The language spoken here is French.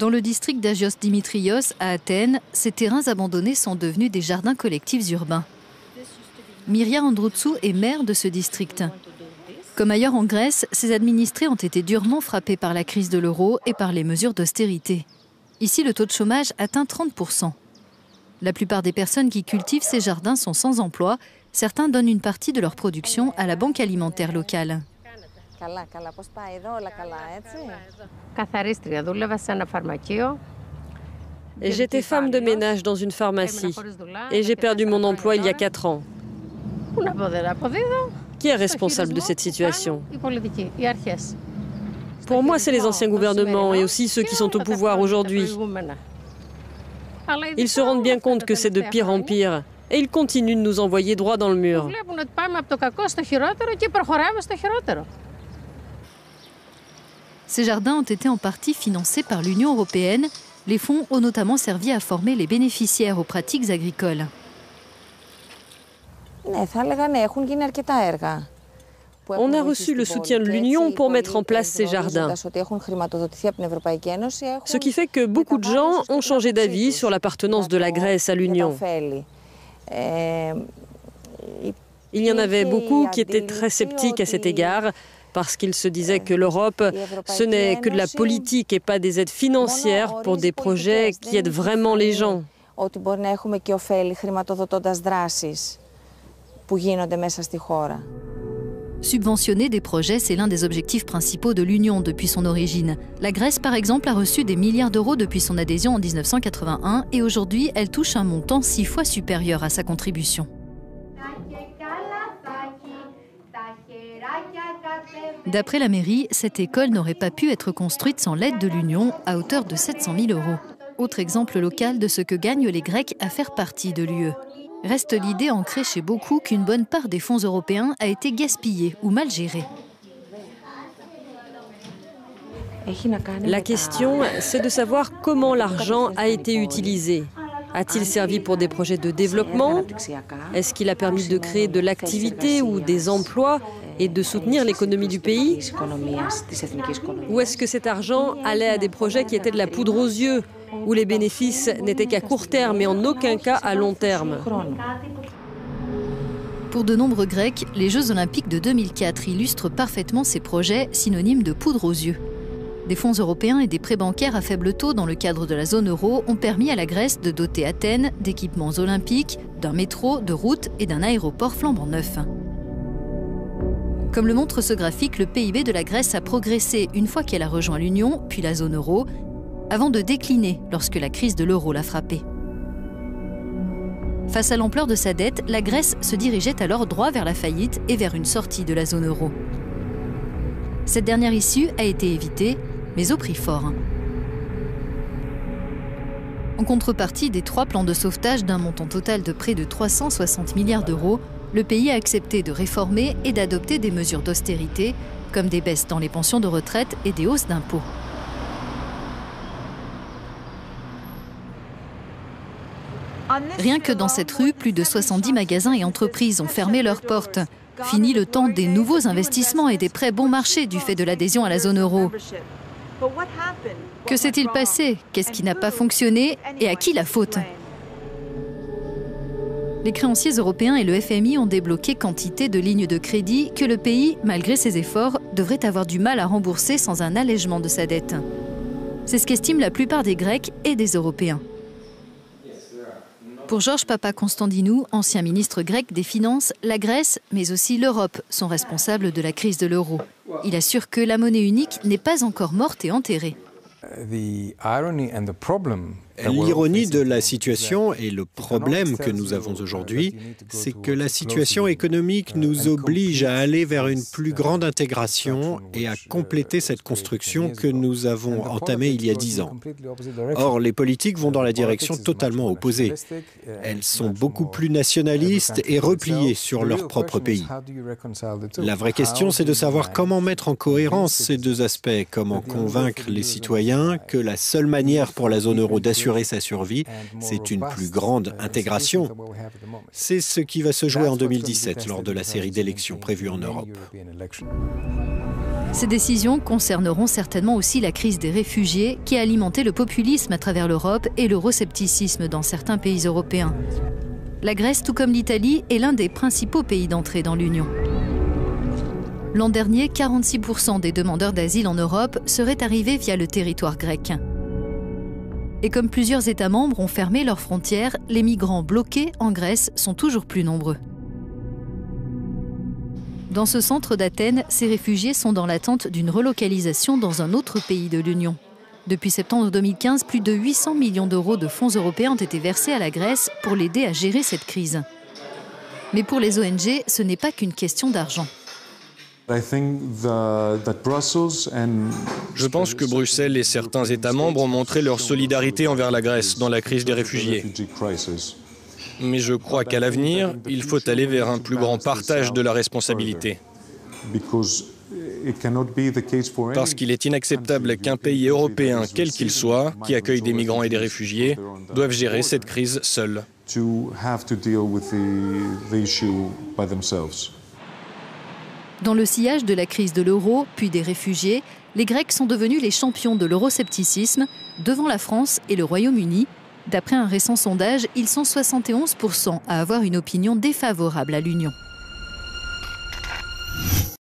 Dans le district d'Agios Dimitrios, à Athènes, ces terrains abandonnés sont devenus des jardins collectifs urbains. Myria Androutsou est maire de ce district. Comme ailleurs en Grèce, ses administrés ont été durement frappés par la crise de l'euro et par les mesures d'austérité. Ici, le taux de chômage atteint 30%. La plupart des personnes qui cultivent ces jardins sont sans emploi. Certains donnent une partie de leur production à la banque alimentaire locale. J'étais femme de ménage dans une pharmacie et j'ai perdu mon emploi il y a 4 ans. Qui est responsable de cette situation? Pour moi, c'est les anciens gouvernements et aussi ceux qui sont au pouvoir aujourd'hui. Ils se rendent bien compte que c'est de pire en pire et ils continuent de nous envoyer droit dans le mur. Ces jardins ont été en partie financés par l'Union européenne. Les fonds ont notamment servi à former les bénéficiaires aux pratiques agricoles. On a reçu le soutien de l'Union pour mettre en place ces jardins. Ce qui fait que beaucoup de gens ont changé d'avis sur l'appartenance de la Grèce à l'Union. Il y en avait beaucoup qui étaient très sceptiques à cet égard, parce qu'ils se disaient que l'Europe, ce n'est que de la politique et pas des aides financières pour des projets qui aident vraiment les gens. Subventionner des projets, c'est l'un des objectifs principaux de l'Union depuis son origine. La Grèce, par exemple, a reçu des milliards d'euros depuis son adhésion en 1981 et aujourd'hui, elle touche un montant 6 fois supérieur à sa contribution. D'après la mairie, cette école n'aurait pas pu être construite sans l'aide de l'Union à hauteur de 700 000 euros. Autre exemple local de ce que gagnent les Grecs à faire partie de l'UE. Reste l'idée ancrée chez beaucoup qu'une bonne part des fonds européens a été gaspillée ou mal gérée. La question, c'est de savoir comment l'argent a été utilisé. A-t-il servi pour des projets de développement? Est-ce qu'il a permis de créer de l'activité ou des emplois et de soutenir l'économie du pays? Ou est-ce que cet argent allait à des projets qui étaient de la poudre aux yeux, où les bénéfices n'étaient qu'à court terme et en aucun cas à long terme? Pour de nombreux Grecs, les Jeux Olympiques de 2004 illustrent parfaitement ces projets synonymes de poudre aux yeux. Des fonds européens et des prêts bancaires à faible taux dans le cadre de la zone euro ont permis à la Grèce de doter Athènes d'équipements olympiques, d'un métro, de routes et d'un aéroport flambant neuf. Comme le montre ce graphique, le PIB de la Grèce a progressé une fois qu'elle a rejoint l'Union, puis la zone euro, avant de décliner lorsque la crise de l'euro l'a frappée. Face à l'ampleur de sa dette, la Grèce se dirigeait alors droit vers la faillite et vers une sortie de la zone euro. Cette dernière issue a été évitée, mais au prix fort. En contrepartie des 3 plans de sauvetage d'un montant total de près de 360 milliards d'euros, le pays a accepté de réformer et d'adopter des mesures d'austérité, comme des baisses dans les pensions de retraite et des hausses d'impôts. Rien que dans cette rue, plus de 70 magasins et entreprises ont fermé leurs portes. Fini le temps des nouveaux investissements et des prêts bon marché du fait de l'adhésion à la zone euro. Que s'est-il passé? Qu'est-ce qui n'a pas fonctionné? Et à qui la faute? Les créanciers européens et le FMI ont débloqué quantité de lignes de crédit que le pays, malgré ses efforts, devrait avoir du mal à rembourser sans un allègement de sa dette. C'est ce qu'estiment la plupart des Grecs et des Européens. Pour Georges Papakonstantinou, ancien ministre grec des Finances, la Grèce, mais aussi l'Europe, sont responsables de la crise de l'euro. Il assure que la monnaie unique n'est pas encore morte et enterrée. L'ironie de la situation et le problème que nous avons aujourd'hui, c'est que la situation économique nous oblige à aller vers une plus grande intégration et à compléter cette construction que nous avons entamée il y a 10 ans. Or, les politiques vont dans la direction totalement opposée. Elles sont beaucoup plus nationalistes et repliées sur leur propre pays. La vraie question, c'est de savoir comment mettre en cohérence ces deux aspects, comment convaincre les citoyens que la seule manière pour la zone euro d'assurer assurer sa survie, c'est une plus grande intégration. C'est ce qui va se jouer en 2017 lors de la série d'élections prévues en Europe. Ces décisions concerneront certainement aussi la crise des réfugiés qui a alimenté le populisme à travers l'Europe et l'euroscepticisme dans certains pays européens. La Grèce, tout comme l'Italie, est l'un des principaux pays d'entrée dans l'Union. L'an dernier, 46% des demandeurs d'asile en Europe seraient arrivés via le territoire grec. Et comme plusieurs États membres ont fermé leurs frontières, les migrants bloqués en Grèce sont toujours plus nombreux. Dans ce centre d'Athènes, ces réfugiés sont dans l'attente d'une relocalisation dans un autre pays de l'Union. Depuis septembre 2015, plus de 800 millions d'euros de fonds européens ont été versés à la Grèce pour l'aider à gérer cette crise. Mais pour les ONG, ce n'est pas qu'une question d'argent. Je pense que Bruxelles et certains États membres ont montré leur solidarité envers la Grèce dans la crise des réfugiés. Mais je crois qu'à l'avenir, il faut aller vers un plus grand partage de la responsabilité. Parce qu'il est inacceptable qu'un pays européen, quel qu'il soit, qui accueille des migrants et des réfugiés, doive gérer cette crise seul. Dans le sillage de la crise de l'euro, puis des réfugiés, les Grecs sont devenus les champions de l'euroscepticisme devant la France et le Royaume-Uni. D'après un récent sondage, ils sont 71% à avoir une opinion défavorable à l'Union.